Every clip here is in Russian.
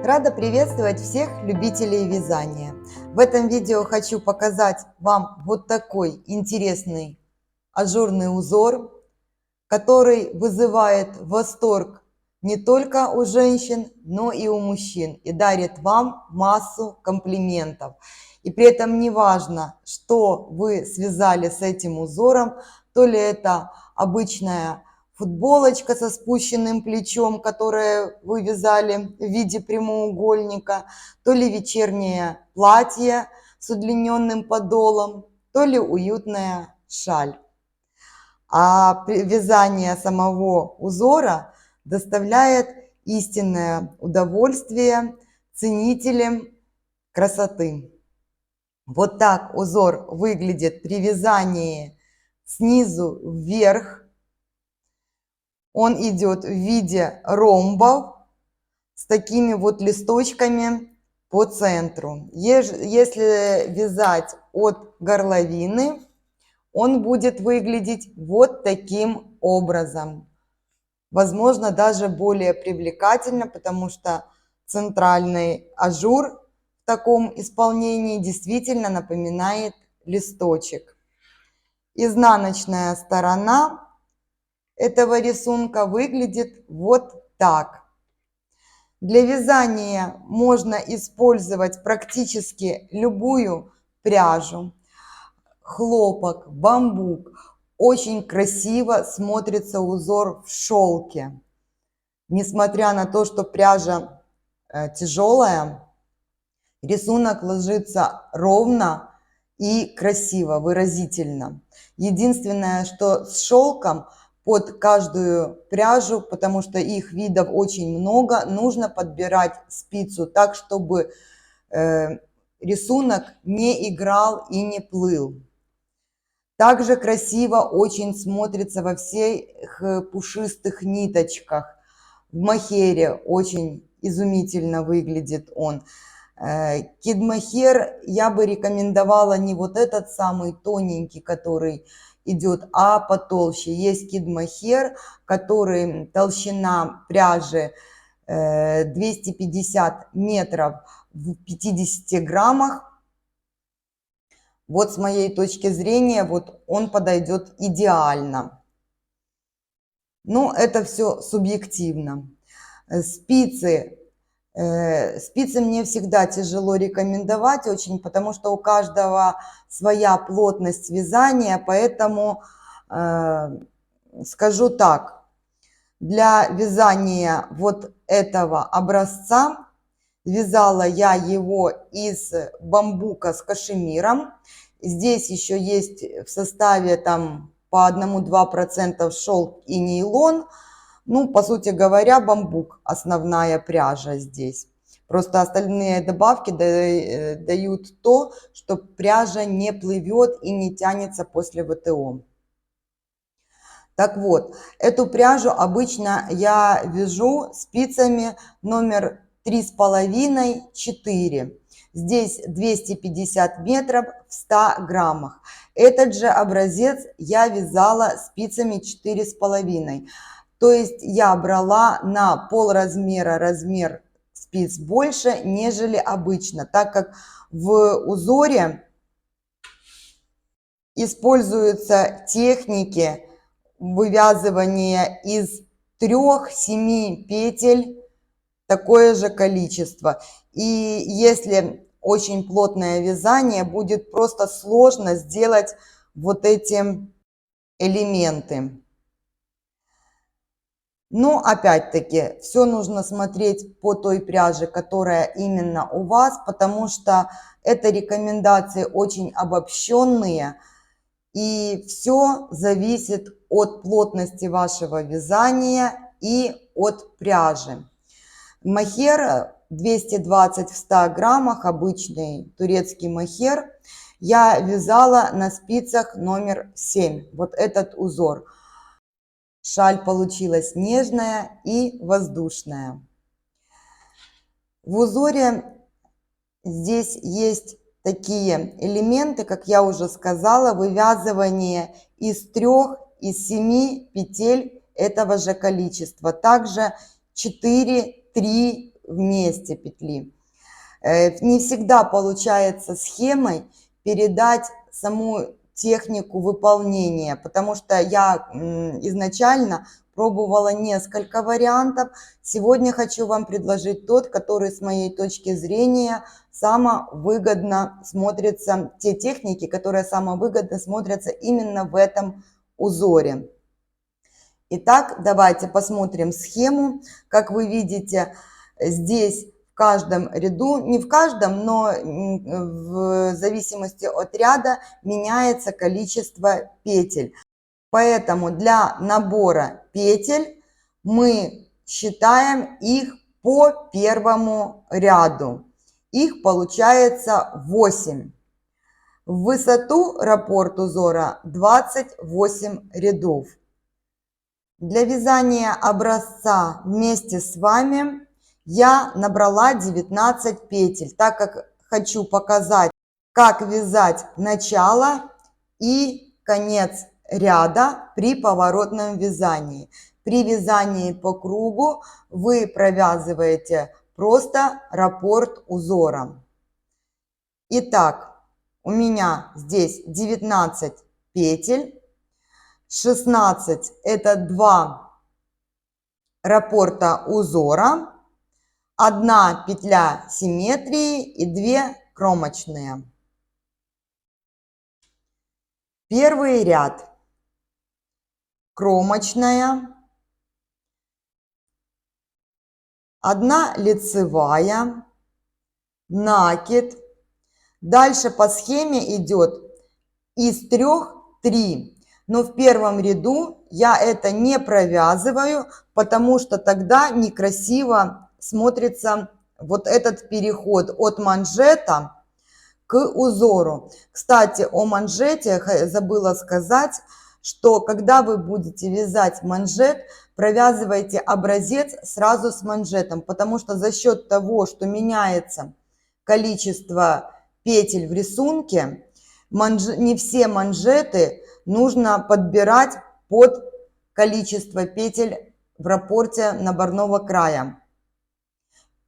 Рада приветствовать всех любителей вязания. В этом видео хочу показать вам вот такой интересный ажурный узор, который вызывает восторг не только у женщин, но и у мужчин и дарит вам массу комплиментов. И при этом не важно, что вы связали с этим узором, то ли это обычная футболочка со спущенным плечом, которую вы вязали в виде прямоугольника, то ли вечернее платье с удлиненным подолом, то ли уютная шаль. А вязание самого узора доставляет истинное удовольствие ценителям красоты. Вот так узор выглядит при вязании снизу вверх. Он идет в виде ромбов с такими вот листочками по центру. Если вязать от горловины, он будет выглядеть вот таким образом. Возможно, даже более привлекательно, потому что центральный ажур в таком исполнении действительно напоминает листочек. Изнаночная сторона этого рисунка выглядит вот так. Для вязания можно использовать практически любую пряжу. Хлопок, бамбук. Очень красиво смотрится узор в шелке. Несмотря на то, что пряжа тяжелая, рисунок ложится ровно и красиво, выразительно. Единственное, что с шелком под каждую пряжу, потому что их видов очень много, нужно подбирать спицу так, чтобы рисунок не играл и не плыл. Также красиво очень смотрится во всех пушистых ниточках. В мохере очень изумительно выглядит он. Кид-мохер я бы рекомендовала не вот этот самый тоненький, который идет, а потолще. Есть кид-мохер, который толщина пряжи 250 метров в 50 граммах. Вот с моей точки зрения, вот он подойдет идеально. Но это все субъективно. Спицы мне всегда тяжело рекомендовать очень, потому что у каждого своя плотность вязания, поэтому скажу так, для вязания вот этого образца вязала я его из бамбука с кашемиром. Здесь еще есть в составе там по 1-2% шелк и нейлон. Ну, по сути говоря, бамбук основная пряжа здесь. Просто остальные добавки дают то, что пряжа не плывет и не тянется после ВТО. Так вот, эту пряжу обычно я вяжу спицами номер 3,5-4. Здесь 250 метров в 100 граммах. Этот же образец я вязала спицами 4,5. То есть я брала на полразмера размер спиц больше, нежели обычно, так как в узоре используются техники вывязывания из 3-7 петель, такое же количество. И если очень плотное вязание, будет просто сложно сделать вот эти элементы. Но опять-таки все нужно смотреть по той пряже, которая именно у вас, потому что это рекомендации очень обобщенные, и все зависит от плотности вашего вязания и от пряжи. Мохер 220 в 100 граммах, обычный турецкий мохер, я вязала на спицах номер 7, вот этот узор. Шаль получилась нежная и воздушная. В узоре здесь есть такие элементы, как я уже сказала, вывязывание из 3 из 7 петель этого же количества. Также 4, 3 вместе петли. Не всегда получается схемой передать саму технику выполнения, потому что я изначально пробовала несколько вариантов. Сегодня хочу вам предложить тот, который с моей точки зрения самовыгодно смотрится, те техники, которые самовыгодно смотрятся именно в этом узоре. Итак, давайте посмотрим схему. Как вы видите, здесь в каждом ряду, не в каждом, но в зависимости от ряда меняется количество петель. Поэтому для набора петель мы считаем их по первому ряду. Их получается 8. В высоту раппорт узора 28 рядов. Для вязания образца вместе с вами я набрала 19 петель, так как хочу показать, как вязать начало и конец ряда при поворотном вязании. При вязании по кругу вы провязываете просто раппорт узора. Итак, у меня здесь 19 петель. 16 это 2 раппорта узора, 1 петля симметрии и 2 кромочные. Первый ряд. Кромочная, 1 лицевая, накид. Дальше по схеме идет из 3 3. Но в первом ряду я это не провязываю, потому что тогда некрасиво смотрится вот этот переход от манжета к узору. Кстати, о манжете забыла сказать, что когда вы будете вязать манжет, провязывайте образец сразу с манжетом, потому что за счет того, что меняется количество петель в рисунке, не все манжеты нужно подбирать под количество петель в раппорте наборного края.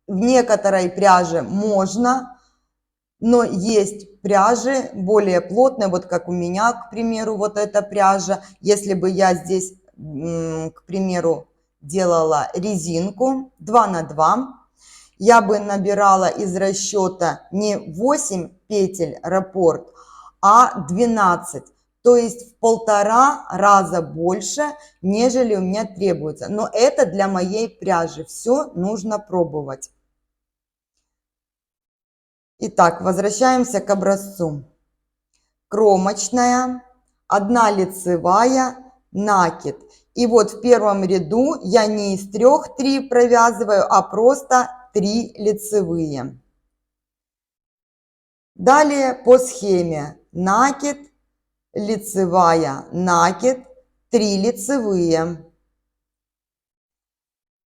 В некоторой пряже можно, но есть пряжи более плотные, вот как у меня, к примеру, вот эта пряжа. Если бы я здесь, к примеру, делала резинку 2 на 2, я бы набирала из расчета не 8 петель раппорт, а 12. То есть в 1,5 раза больше, нежели у меня требуется. Но это для моей пряжи. Все нужно пробовать. Итак, возвращаемся к образцу. Кромочная, 1 лицевая, накид. И вот в первом ряду я не из 3 3 провязываю, а просто 3 лицевые. Далее по схеме накид, лицевая, накид, 3 лицевые.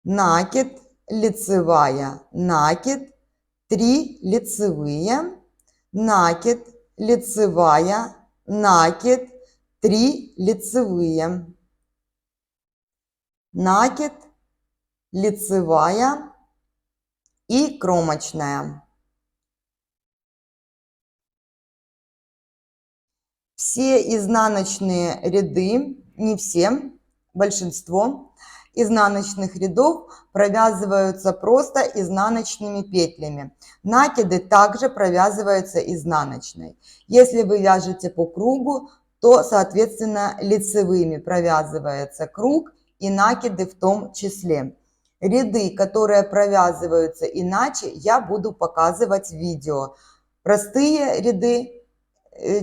Накид, лицевая, накид, 3 лицевые. Накид, лицевая, накид, 3 лицевые. Накид, лицевая и кромочная. Все изнаночные ряды, не все, большинство изнаночных рядов провязываются просто изнаночными петлями. Накиды также провязываются изнаночной. Если вы вяжете по кругу, то, соответственно, лицевыми провязывается круг и накиды в том числе. Ряды, которые провязываются иначе, я буду показывать в видео. Простые ряды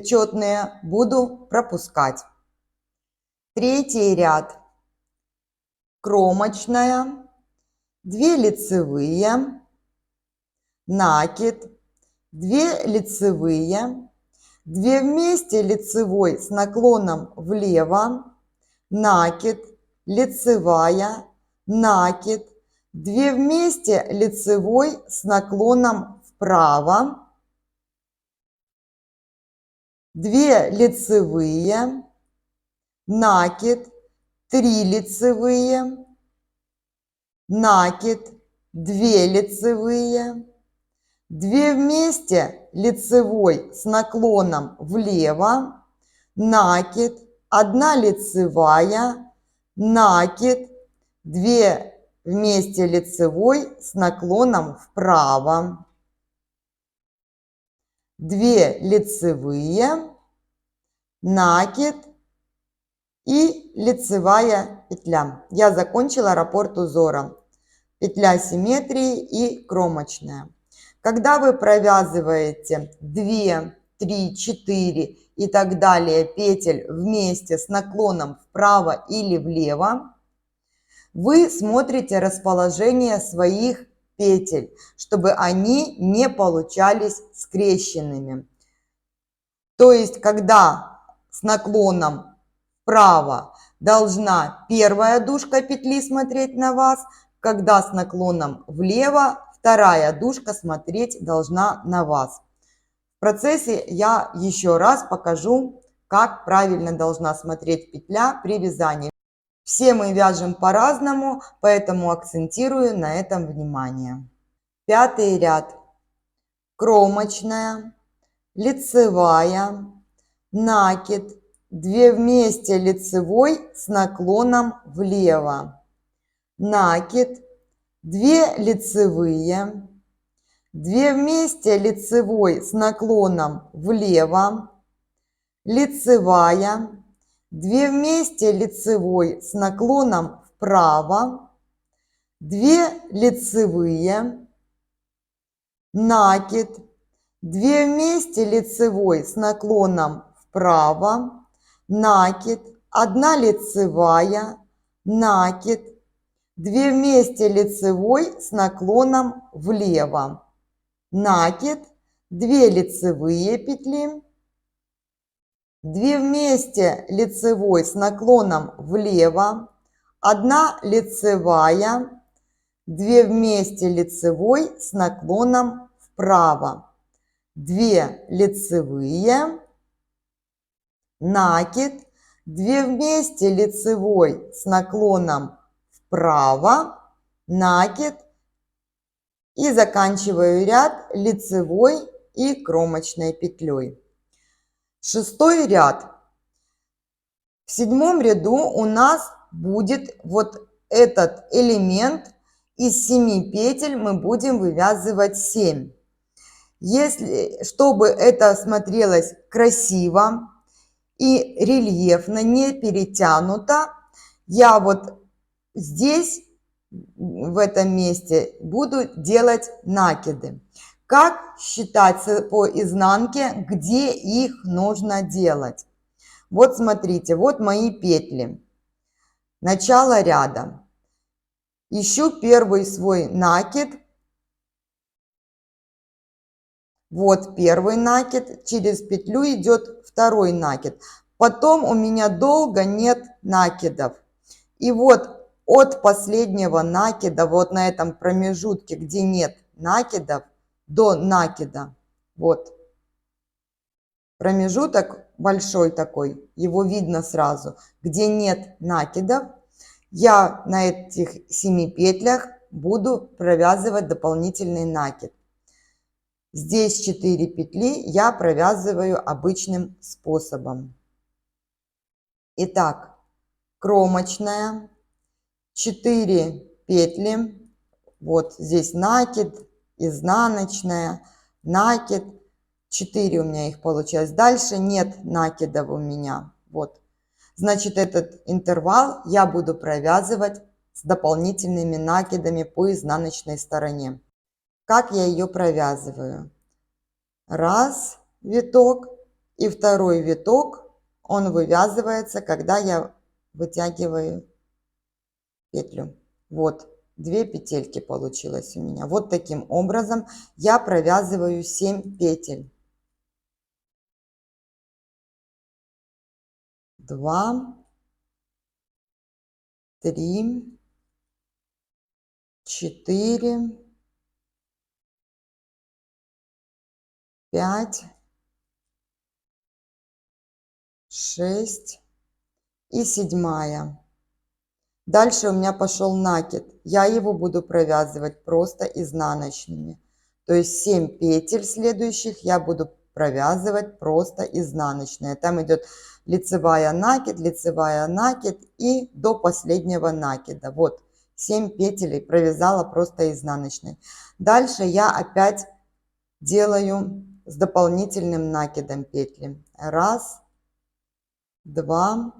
четные буду пропускать. Третий ряд. Кромочная, 2 лицевые, накид, 2 лицевые, 2 вместе лицевой с наклоном влево, накид, лицевая, накид, 2 вместе лицевой с наклоном вправо, 2 лицевые, накид, 3 лицевые, накид, 2 лицевые, 2 вместе лицевой с наклоном влево, накид, 1 лицевая, накид, 2 вместе лицевой с наклоном вправо, 2 лицевые, накид и лицевая петля. Я закончила раппорт узора. Петля симметрии и кромочная. Когда вы провязываете 2, 3, 4 и так далее петель вместе с наклоном вправо или влево, вы смотрите расположение своих петель, чтобы они не получались скрещенными. То есть, когда с наклоном вправо должна первая дужка петли смотреть на вас, когда с наклоном влево вторая дужка смотреть должна на вас. В процессе я еще раз покажу, как правильно должна смотреть петля при вязании. Все мы вяжем по-разному, поэтому акцентирую на этом внимание. 5-й ряд. Кромочная, лицевая, накид, 2 вместе лицевой с наклоном влево, накид, 2 лицевые, 2 вместе лицевой с наклоном влево, лицевая, 2 вместе лицевой с наклоном вправо, 2 лицевые, накид, 2 вместе лицевой с наклоном вправо, накид, 1 лицевая, накид, 2 вместе лицевой с наклоном влево, накид, 2 лицевые петли, 2 вместе лицевой с наклоном влево, 1 лицевая, 2 вместе лицевой с наклоном вправо, 2 лицевые, накид, 2 вместе лицевой с наклоном вправо, накид и заканчиваю ряд лицевой и кромочной петлей. 6-й ряд. В 7-м ряду у нас будет вот этот элемент. Из 7 петель мы будем вывязывать 7. Чтобы это смотрелось красиво и рельефно, не перетянуто, я вот здесь, в этом месте, буду делать накиды. Как считать по изнанке, где их нужно делать? Вот смотрите, вот мои петли. Начало ряда. Ищу первый свой накид. Вот первый накид. Через петлю идет второй накид. Потом у меня долго нет накидов. И вот от последнего накида, вот на этом промежутке, где нет накидов, до накида, вот промежуток большой такой, его видно сразу, где нет накидов, я на этих 7 петлях буду провязывать дополнительный накид. Здесь 4 петли я провязываю обычным способом. Итак, кромочная, 4 петли, вот здесь накид, изнаночная, накид, 4 у меня их получилось. Дальше нет накидов у меня, вот. Значит, этот интервал я буду провязывать с дополнительными накидами по изнаночной стороне. Как я ее провязываю? Раз виток и второй виток, он вывязывается, когда я вытягиваю петлю. Вот, 2 петельки получилось у меня. Вот таким образом я провязываю 7 петель. 2, 3, 4, 5, 6 и 7. Дальше у меня пошел накид. Я его буду провязывать просто изнаночными. То есть 7 петель следующих я буду провязывать просто изнаночные. Там идет лицевая накид и до последнего накида. Вот 7 петель провязала просто изнаночной. Дальше я опять делаю с дополнительным накидом петли. Раз, два,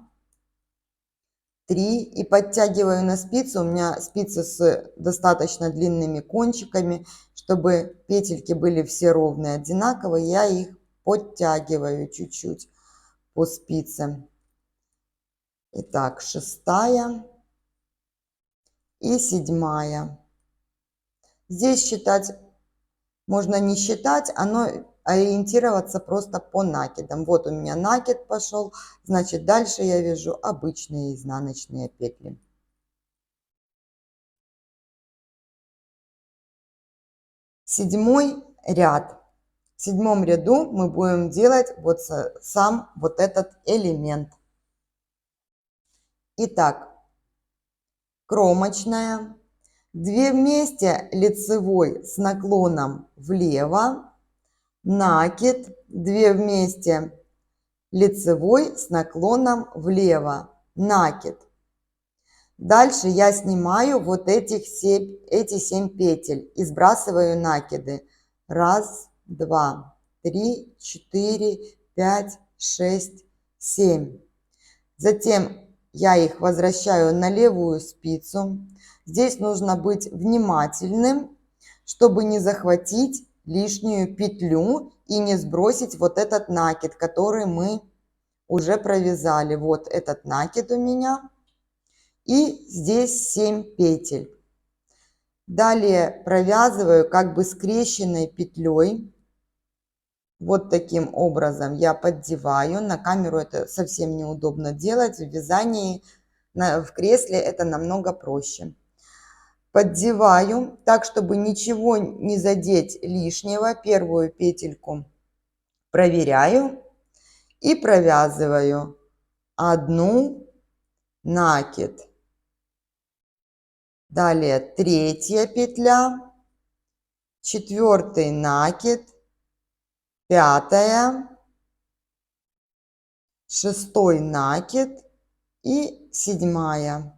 3 и подтягиваю на спицу. У меня спицы с достаточно длинными кончиками, чтобы петельки были все ровные, одинаковые. Я их подтягиваю чуть-чуть по спице. Итак, 6 и 7. Здесь считать можно не считать, ориентироваться просто по накидам. Вот у меня накид пошел, значит дальше я вяжу обычные изнаночные петли. Седьмой ряд. В седьмом ряду мы будем делать вот сам вот этот элемент. Итак, кромочная, 2 вместе лицевой с наклоном влево, накид, 2 вместе лицевой с наклоном влево, накид. Дальше я снимаю вот эти 7 петель и сбрасываю накиды. Раз, два, 3, 4, 5, 6, 7. Затем я их возвращаю на левую спицу. Здесь нужно быть внимательным, чтобы не захватить лишнюю петлю и не сбросить вот этот накид, который мы уже провязали. Вот этот накид у меня. И здесь 7 петель. Далее провязываю как бы скрещенной петлей. Вот таким образом я поддеваю. На камеру это совсем неудобно делать. В вязании в кресле это намного проще. Поддеваю так, чтобы ничего не задеть лишнего. Первую петельку проверяю и провязываю одну накид. Далее 3 петля, 4 накид, 5, 6 накид и 7.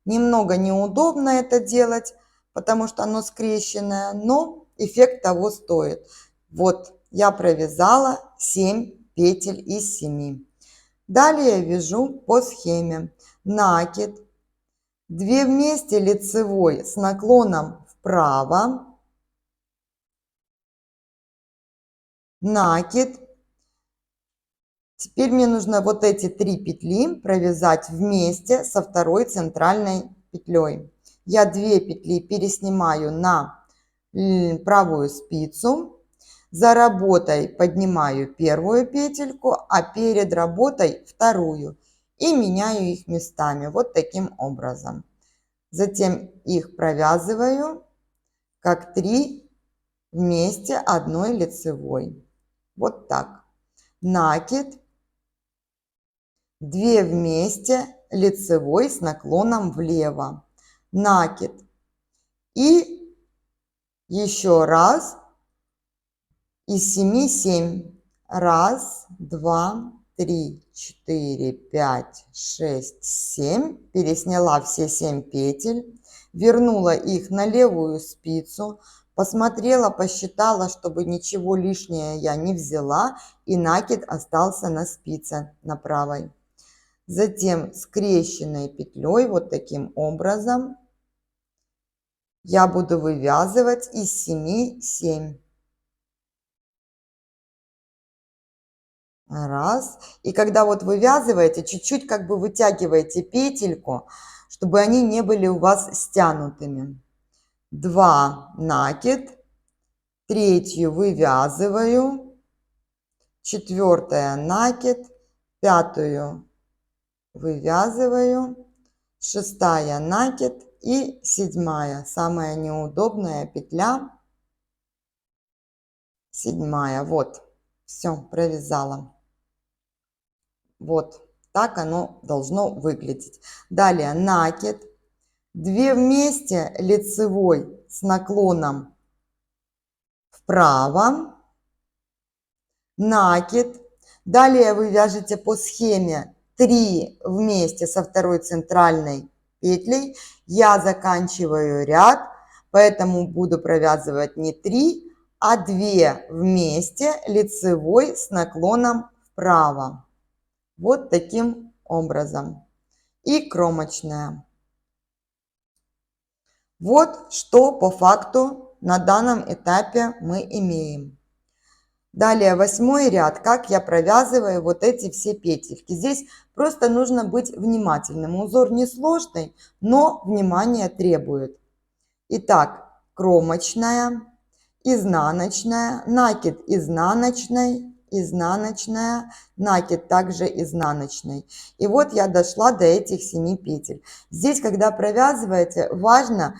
Немного неудобно это делать, потому что оно скрещенное, но эффект того стоит. Вот я провязала 7 петель из 7. Далее вяжу по схеме. Накид, 2 вместе лицевой с наклоном вправо, накид. Теперь мне нужно вот эти 3 петли провязать вместе со второй центральной петлей. Я 2 петли переснимаю на правую спицу. За работой поднимаю первую петельку, а перед работой вторую. И меняю их местами вот таким образом. Затем их провязываю как 3 вместе одной лицевой. Вот так. Накид, 2 вместе лицевой с наклоном влево, накид и еще раз из 7 7. Раз, два, 3, 4, 5, 6, 7. Пересняла все 7 петель, вернула их на левую спицу, посмотрела, посчитала, чтобы ничего лишнее я не взяла, и накид остался на спице, на правой. Затем скрещенной петлей вот таким образом я буду вывязывать из 7 7. Раз. И когда вот вывязываете, чуть-чуть как бы вытягиваете петельку, чтобы они не были у вас стянутыми. 2 накид, 3 вывязываю, 4 накид, 5 вывязываю, 6 накид и 7, самая неудобная петля, 7. Вот, все, провязала. Вот, Так оно должно выглядеть. Далее накид. 2 вместе лицевой с наклоном вправо. Накид. Далее вы вяжете по схеме 3 вместе со второй центральной петлей. Я заканчиваю ряд, поэтому буду провязывать не 3, а 2 вместе лицевой с наклоном вправо. Вот таким образом. И кромочная. Вот что по факту на данном этапе мы имеем. Далее 8 ряд, как я провязываю вот эти все петельки. Здесь просто нужно быть внимательным. Узор несложный, но внимание требует. Итак, кромочная, изнаночная, накид изнаночной, изнаночная, накид также изнаночной. И вот я дошла до этих 7 петель. Здесь, когда провязываете, важно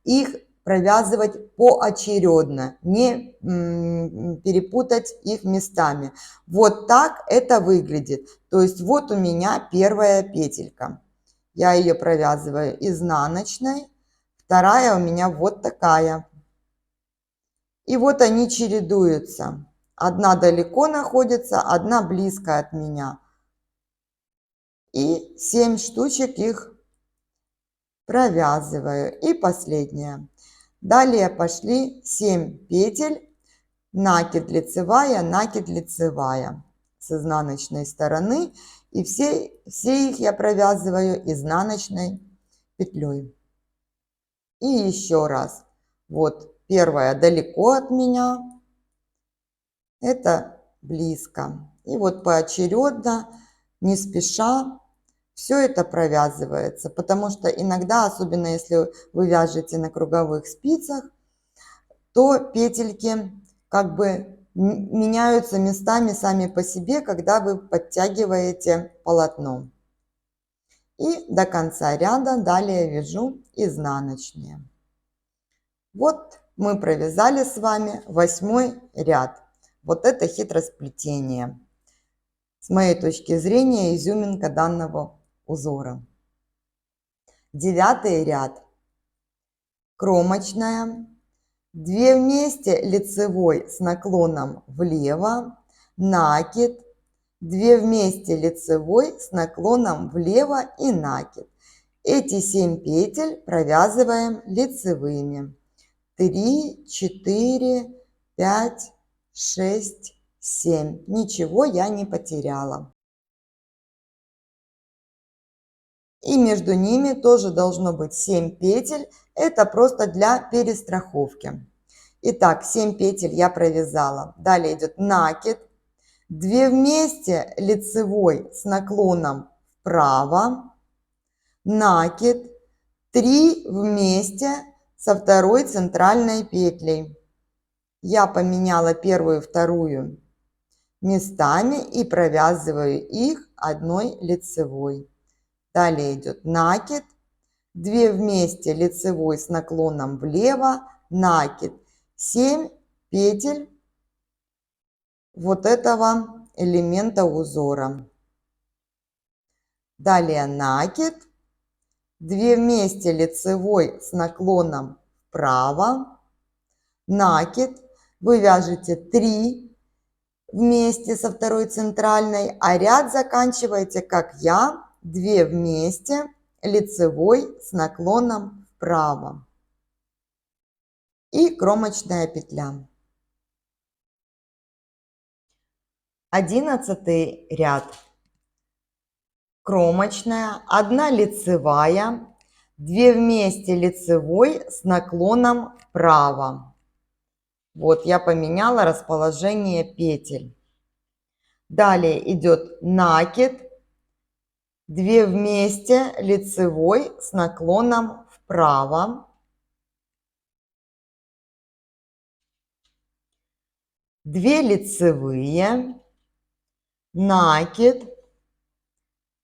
их провязывать поочередно, не перепутать их местами. Вот так это выглядит. То есть вот у меня первая петелька. Я ее провязываю изнаночной. Вторая у меня вот такая. И вот они чередуются. Одна далеко находится, одна близко от меня. И 7 штучек их провязываю. И последняя. Далее пошли 7 петель. Накид лицевая с изнаночной стороны. И все их я провязываю изнаночной петлей. И еще раз. Вот первая далеко от меня. Это близко. И вот поочередно, не спеша, все это провязывается. Потому что иногда, особенно если вы вяжете на круговых спицах, то петельки как бы меняются местами сами по себе, когда вы подтягиваете полотно. И до конца ряда далее вяжу изнаночные. Вот мы провязали с вами 8 ряд. Вот это хитросплетение. С моей точки зрения, изюминка данного узора. 9 ряд. Кромочная. 2 вместе лицевой с наклоном влево. Накид. 2 вместе лицевой с наклоном влево и накид. Эти 7 петель провязываем лицевыми. 3, 4, 5, 6, 7. Ничего я не потеряла. И между ними тоже должно быть 7 петель. Это просто для перестраховки. Итак, 7 петель я провязала. Далее идет накид. 2 вместе лицевой с наклоном вправо. Накид. 3 вместе со второй центральной петлей. Я поменяла первую и вторую местами и провязываю их одной лицевой. Далее идет накид. 2 вместе лицевой с наклоном влево. Накид. 7 петель вот этого элемента узора. Далее накид. 2 вместе лицевой с наклоном вправо. Накид. Вы вяжете 3 вместе со второй центральной, а ряд заканчиваете, как я, 2 вместе лицевой с наклоном вправо. И кромочная петля. 11 ряд. Кромочная, 1 лицевая, 2 вместе лицевой с наклоном вправо. Вот я поменяла расположение петель. Далее идет накид, 2 вместе лицевой с наклоном вправо. 2 лицевые, накид,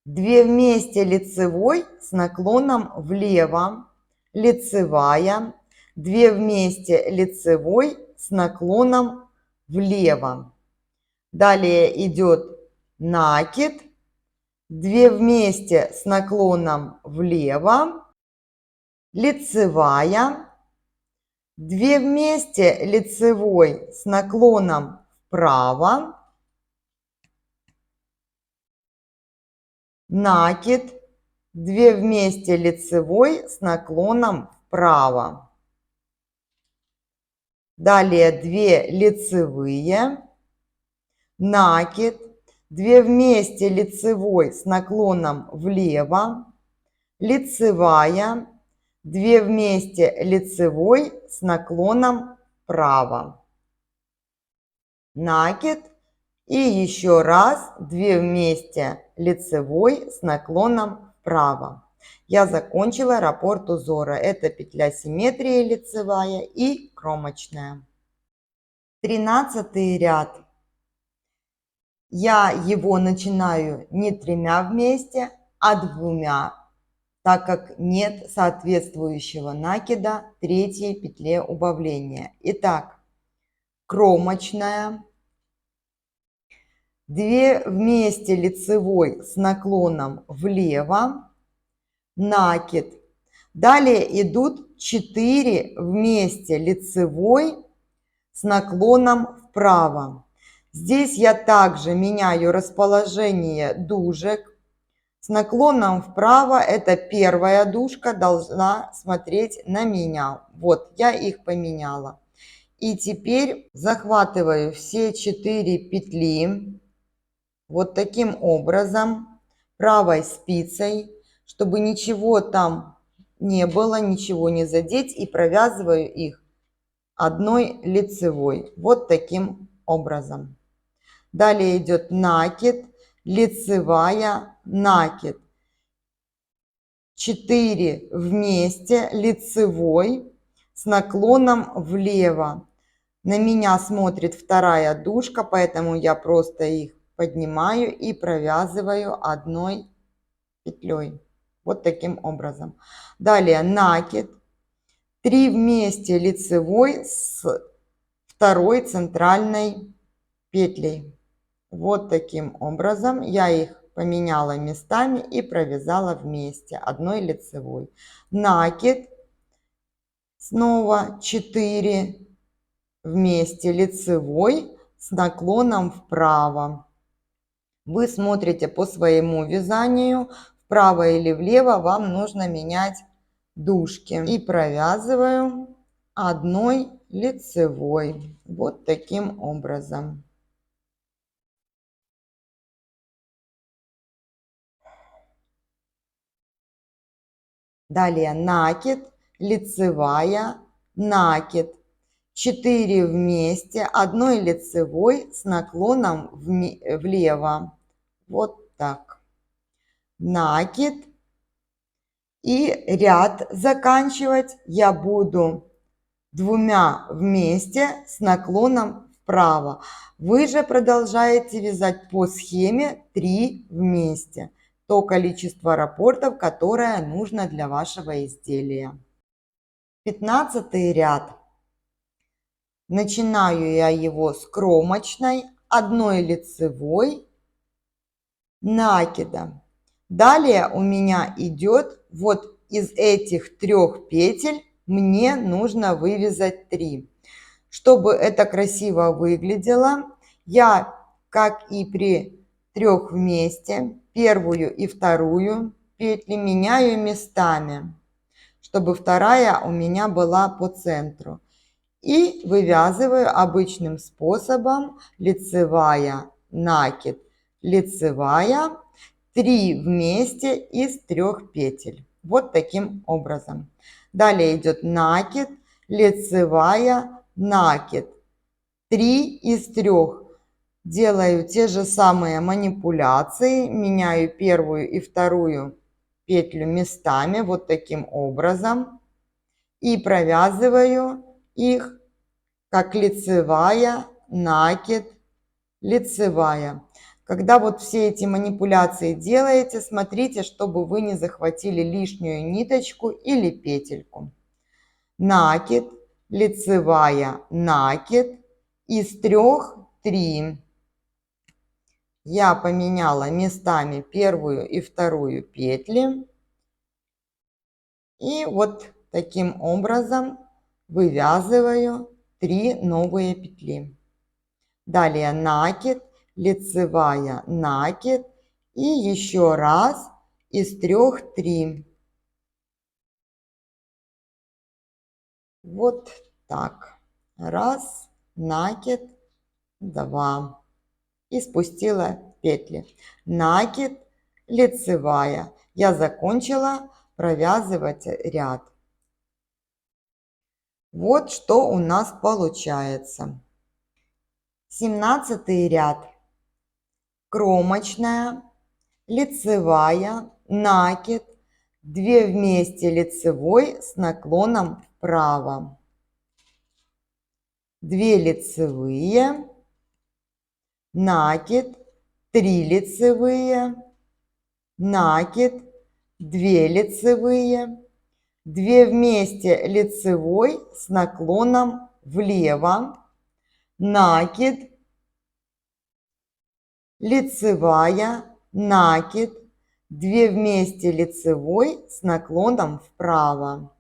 2 вместе лицевой с наклоном влево, лицевая, 2 вместе лицевой с наклоном влево. Далее идет накид, 2 вместе с наклоном влево, лицевая, 2 вместе лицевой с наклоном вправо, накид, 2 вместе лицевой с наклоном вправо. Далее 2 лицевые, накид, 2 вместе лицевой с наклоном влево, лицевая, 2 вместе лицевой с наклоном вправо, накид и еще раз 2 вместе лицевой с наклоном вправо. Я закончила раппорт узора. Это петля симметрии лицевая и кромочная. 13 ряд. Я его начинаю не 3 вместе, а 2, так как нет соответствующего накида третьей петле убавления. Итак, кромочная, 2 вместе лицевой с наклоном влево, накид. Далее идут 4 вместе лицевой с наклоном вправо. Здесь я также меняю расположение дужек. С наклоном вправо это первая дужка должна смотреть на меня. Вот, я их поменяла. И теперь захватываю все 4 петли вот таким образом правой спицей, чтобы ничего там не было, ничего не задеть, и провязываю их одной лицевой. Вот таким образом. Далее идет накид, лицевая, накид. 4 вместе лицевой с наклоном влево. На меня смотрит вторая дужка, поэтому я просто их поднимаю и провязываю одной петлей. Вот таким образом. Далее накид. 3 вместе лицевой с второй центральной петлей. Вот таким образом я их поменяла местами и провязала вместе одной лицевой. Накид. Снова 4 вместе лицевой с наклоном вправо. Вы смотрите по своему вязанию, вправо или влево вам нужно менять дужки. И провязываю одной лицевой. Вот таким образом. Далее накид, лицевая, накид. 4 вместе, одной лицевой с наклоном влево. Вот так. Накид. И ряд заканчивать я буду 2 вместе с наклоном вправо. Вы же продолжаете вязать по схеме 3 вместе. То количество раппортов, которое нужно для вашего изделия. 15 ряд. Начинаю я его с кромочной, одной лицевой, накида. Далее у меня идет вот из этих 3 петель мне нужно вывязать 3. Чтобы это красиво выглядело, я, как и при 3 вместе, первую и вторую петли меняю местами, чтобы вторая у меня была по центру. И вывязываю обычным способом лицевая, накид, лицевая, 3 вместе из 3 петель. Вот таким образом. Далее идет накид, лицевая, накид, 3 из 3. Делаю те же самые манипуляции, меняю первую и вторую петлю местами, вот таким образом. И провязываю их как лицевая, накид, лицевая. Когда вот все эти манипуляции делаете, смотрите, чтобы вы не захватили лишнюю ниточку или петельку. Накид, лицевая, накид, из 3 3. я поменяла местами первую и вторую петли. И вот таким образом вывязываю 3 новые петли. Далее накид, лицевая, накид и еще раз из 3 3. Вот так. Раз, накид, 2. И спустила петли. Накид, лицевая. Я закончила провязывать ряд. Вот что у нас получается. 17 ряд. Кромочная, лицевая, накид, 2 вместе лицевой с наклоном вправо. 2 лицевые, накид, 3 лицевые, накид, 2 лицевые, 2 вместе лицевой с наклоном влево, накид, лицевая, накид, 2 вместе лицевой с наклоном вправо,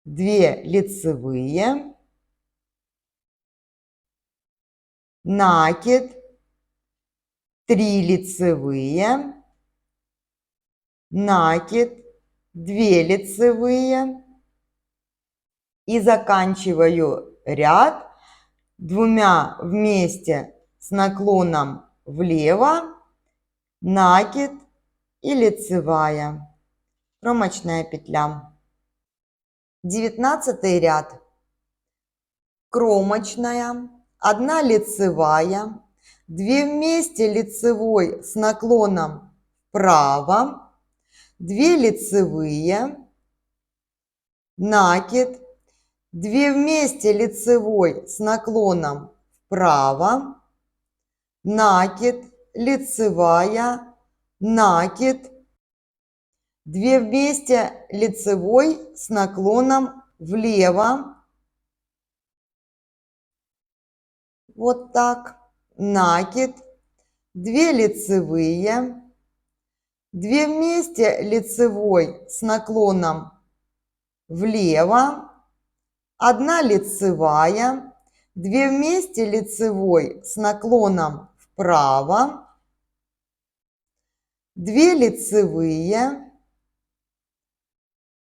2 лицевые, накид, 3 лицевые, накид, 2 лицевые и заканчиваю ряд 2 вместе с наклоном влево, накид и лицевая, кромочная петля. 19 ряд. Кромочная, 1 лицевая, 2 вместе лицевой с наклоном вправо, 2 лицевые, накид, 2 вместе лицевой с наклоном вправо, накид, лицевая, накид, 2 вместе лицевой с наклоном влево, вот так, накид, 2 лицевые, 2 вместе лицевой с наклоном влево, 1 лицевая, 2 вместе лицевой с наклоном вправо, 2 лицевые,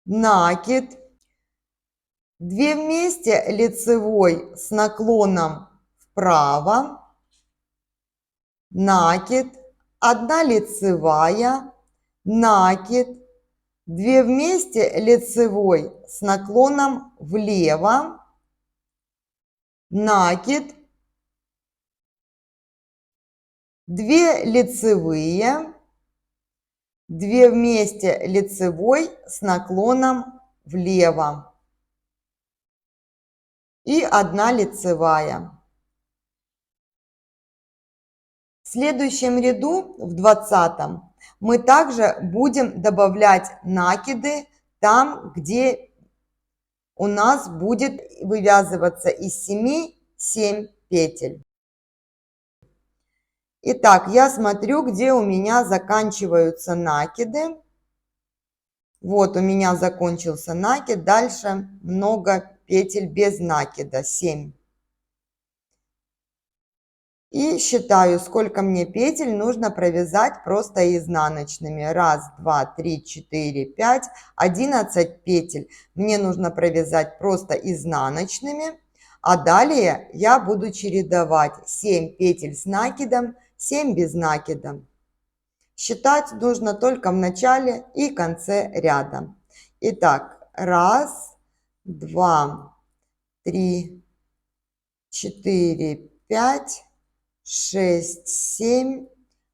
накид, 2 вместе лицевой с наклоном вправо, накид, 1 лицевая, накид, 2 вместе лицевой с наклоном влево, накид, 2 лицевые, 2 вместе лицевой с наклоном влево и 1 лицевая. В следующем ряду, в 20-м, мы также будем добавлять накиды там, где у нас будет вывязываться из 7 7 петель. Итак, я смотрю, где у меня заканчиваются накиды. Вот у меня закончился накид, дальше много петель без накида, 7. И считаю, сколько мне петель нужно провязать просто изнаночными. 1, 2, 3, 4, 5, 11 петель мне нужно провязать просто изнаночными. А далее я буду чередовать 7 петель с накидом, 7 без накида. Считать нужно только в начале и конце ряда. Итак, 1, 2, 3, 4, 5, 6, 7,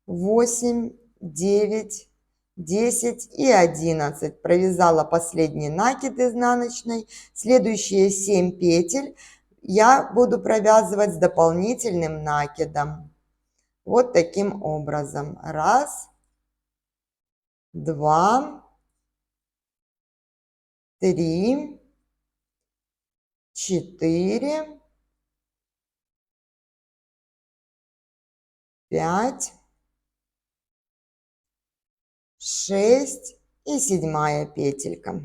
8, 9, 10 и 11. Провязала последний накид изнаночной. Следующие 7 петель я буду провязывать с дополнительным накидом. Вот таким образом. 1, 2, 3, 4, 5, 6 и 7 петелька.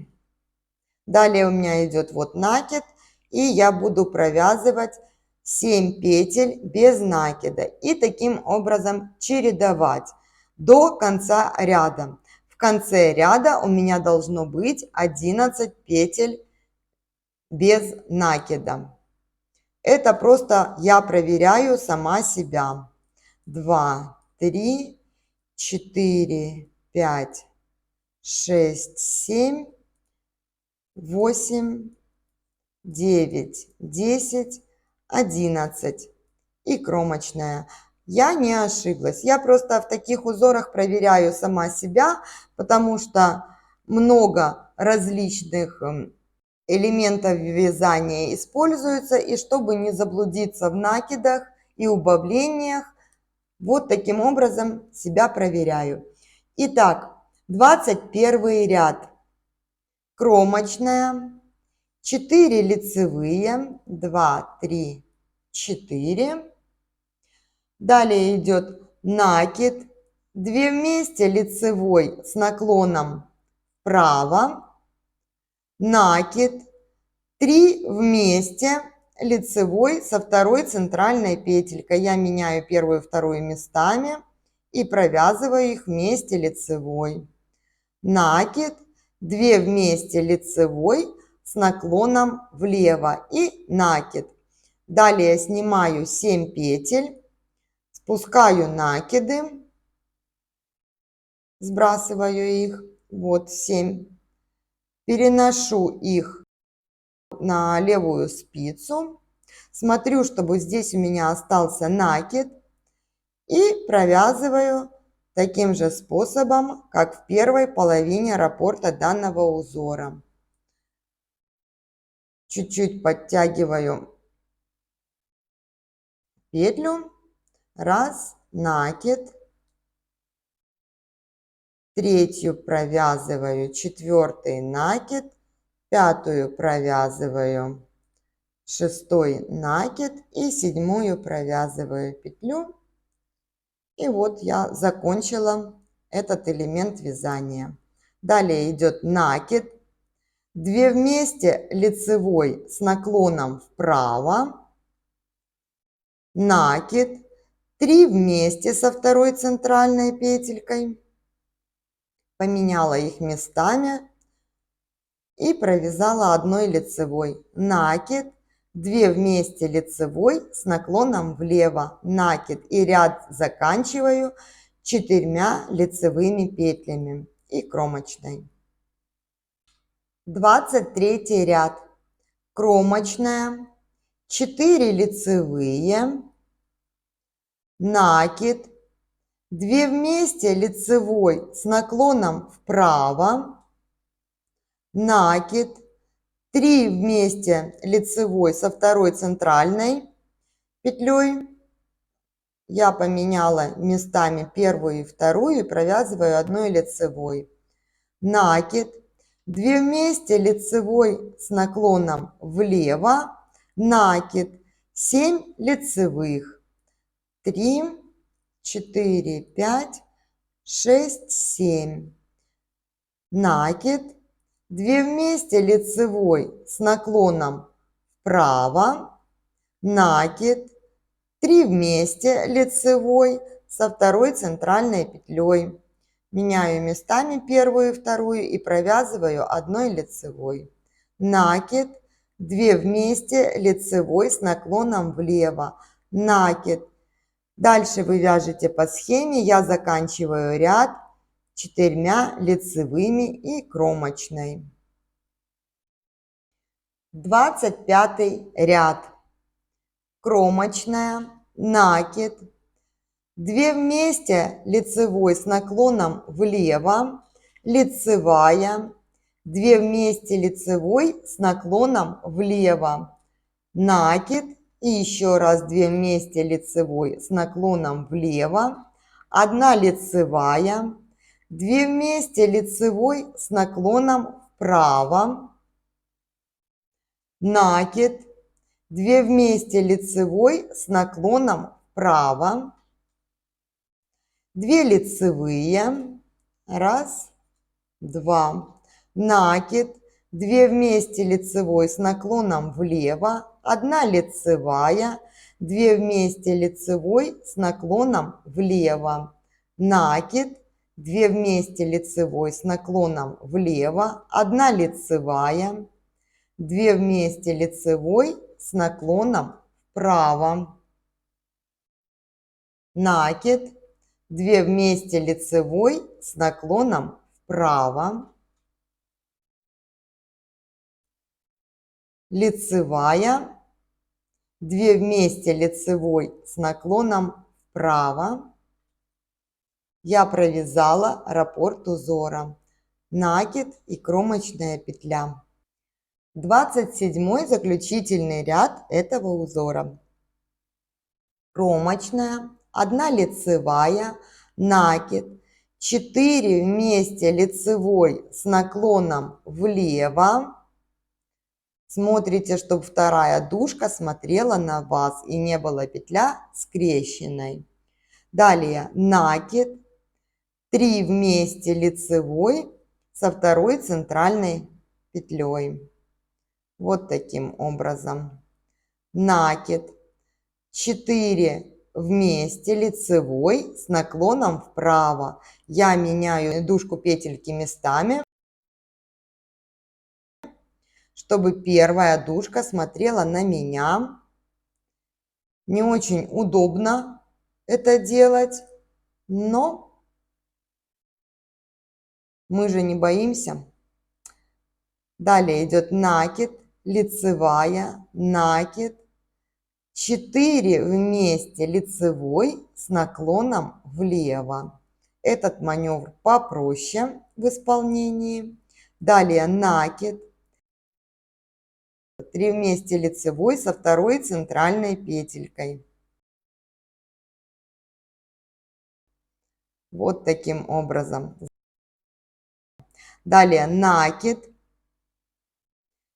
Далее у меня идет вот накид, и я буду провязывать 7 петель без накида и таким образом чередовать до конца ряда. В конце ряда у меня должно быть 11 петель без накида. Это просто я проверяю сама себя. 2, 3, 4, 5, 6, 7, 8, 9, 10, 11 и кромочная. Я не ошиблась. Я просто в таких узорах проверяю сама себя, потому что много различных элементов вязания используются. И чтобы не заблудиться в накидах и убавлениях, вот таким образом себя проверяю. Итак, 21 ряд. Кромочная. 4 лицевые, 2, 3, 4. Далее идет накид, 2 вместе лицевой с наклоном вправо, накид, 3 вместе лицевой со второй центральной петелькой. Я меняю первую и вторую местами и провязываю их вместе лицевой. Накид, 2 вместе лицевой с наклоном влево и накид. Далее снимаю 7 петель, спускаю накиды, сбрасываю их, вот 7, переношу их на левую спицу, смотрю, чтобы здесь у меня остался накид и провязываю таким же способом, как в первой половине раппорта данного узора. Чуть-чуть подтягиваю петлю, раз, накид, третью провязываю, четвертый накид, пятую провязываю, шестой накид и седьмую провязываю петлю. И вот я закончила этот элемент вязания. Далее идет накид, 2 вместе лицевой с наклоном вправо, накид, 3 вместе со второй центральной петелькой, поменяла их местами и провязала одной лицевой, накид, 2 вместе лицевой с наклоном влево, накид и ряд заканчиваю 4 лицевыми петлями и кромочной. 23 ряд. Кромочная, 4 лицевые, накид, 2 вместе лицевой с наклоном вправо, накид, 3 вместе лицевой со второй центральной петлей. Я поменяла местами первую и вторую и провязываю одной лицевой. Накид, 2 вместе лицевой с наклоном влево, накид, 7 лицевых, 3, 4, 5, 6, 7, накид, 2 вместе лицевой с наклоном вправо, накид, 3 вместе лицевой со второй центральной петлей. Меняю местами первую и вторую и провязываю одной лицевой. Накид, 2 вместе лицевой с наклоном влево, накид. Дальше вы вяжете по схеме, я заканчиваю ряд 4 лицевыми и кромочной. 25 ряд. Кромочная, накид, 2 вместе лицевой с наклоном влево, лицевая, 2 вместе лицевой с наклоном влево, накид и еще раз 2 вместе лицевой с наклоном влево, 1 лицевая, 2 вместе лицевой с наклоном вправо, накид, 2 вместе лицевой с наклоном вправо, 2 лицевые, 1, 2, накид, 2 вместе лицевой с наклоном влево, 1 лицевая, 2 вместе лицевой с наклоном влево, накид, 2 вместе лицевой с наклоном влево, 1 лицевая, 2 вместе лицевой с наклоном вправо, накид, 2 вместе лицевой с наклоном вправо, лицевая, 2 вместе лицевой с наклоном вправо. Я провязала раппорт узора, накид и кромочная петля. 27-й заключительный ряд этого узора. Кромочная, 1 лицевая, накид, 4 вместе лицевой с наклоном влево. Смотрите, чтобы вторая дужка смотрела на вас и не была петля скрещенной. Далее накид, 3 вместе лицевой со второй центральной петлей. Вот таким образом. Накид, 4 вместе лицевой с наклоном вправо. Я меняю дужку петельки местами, чтобы первая дужка смотрела на меня. Не очень удобно это делать, но мы же не боимся. Далее идет накид, лицевая, накид, 4 вместе лицевой с наклоном влево. Этот маневр попроще в исполнении. Далее накид, 3 вместе лицевой со второй центральной петелькой. Вот таким образом. Далее накид,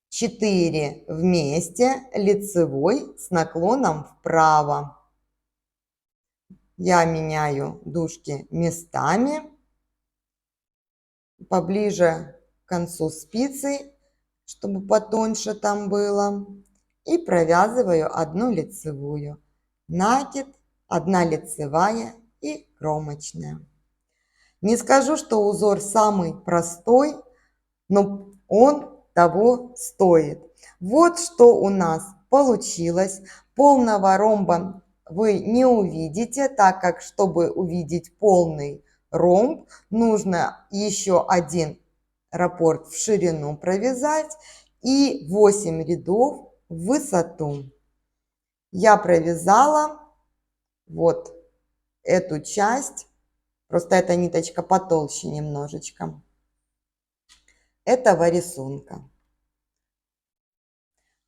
4 вместе лицевой с наклоном вправо. Я меняю дужки местами поближе к концу спицы, чтобы потоньше там было. И провязываю 1 лицевую. Накид, 1 лицевая и кромочная. Не скажу, что узор самый простой, но он того стоит. Вот что у нас получилось. Полного ромба вы не увидите, так как, чтобы увидеть полный ромб, нужно еще 1 раппорт в ширину провязать и 8 рядов в высоту. Я провязала вот эту часть, просто эта ниточка потолще немножечко, этого рисунка.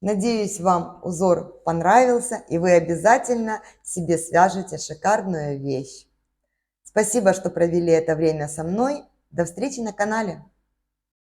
Надеюсь, вам узор понравился, и вы обязательно себе свяжете шикарную вещь. Спасибо, что провели это время со мной. До встречи на канале.